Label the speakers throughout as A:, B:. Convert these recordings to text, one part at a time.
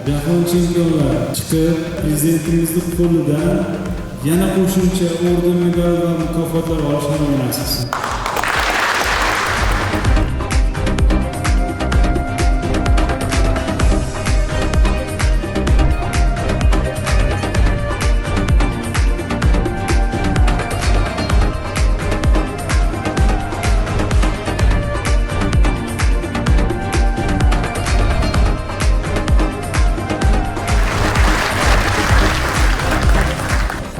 A: Jahon chempionlar chiqib, prezidentimizning qo'lidan yana qo'shimcha orden, medal va mukofotlar olish ham nasib.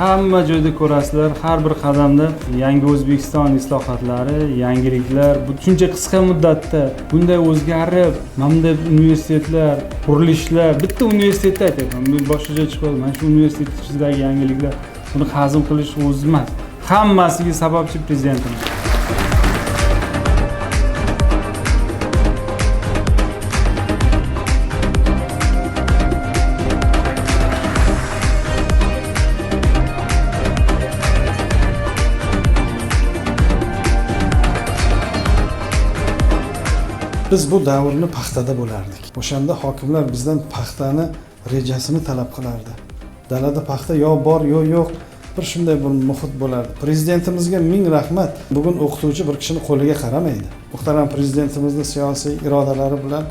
B: Hamma joyda ko'rasizlar, har bir qadamda yangi O'zbekiston islohotlari, yangiliklar, bu shuncha qisqa muddatda bunday o'zgarib, mana universitetlar, qurilishlar, bitta universitetda aytyapman, men boshqa joyga chiqaman, mana shu universitet ichidagi yangiliklar, buni hazm qilish o'zi emas. Hammasiga sababchi prezidentimiz.
C: Biz bu davrni paxtada bo'lardik. O'shanda hokimlar bizdan paxtani rejasini talab qilardi. Dalada paxta yo bor, yo yo'q, bir shunday bir muhit bo'lardi. Prezidentimizga ming rahmat. Bugun o'qituvchi bir kishini qo'liga qaramaydi. Muhtaram prezidentimizning siyosiy irodalari bilan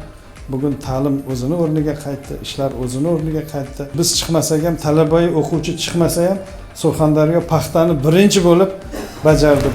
C: bugun ta'lim o'zini o'rniga qaytdi, ishlar o'zini o'rniga qaytdi. Biz chiqmasak ham, talaba o'quvchi chiqmasa ham Surxondaryo paxtani birinchi bo'lib bajardi.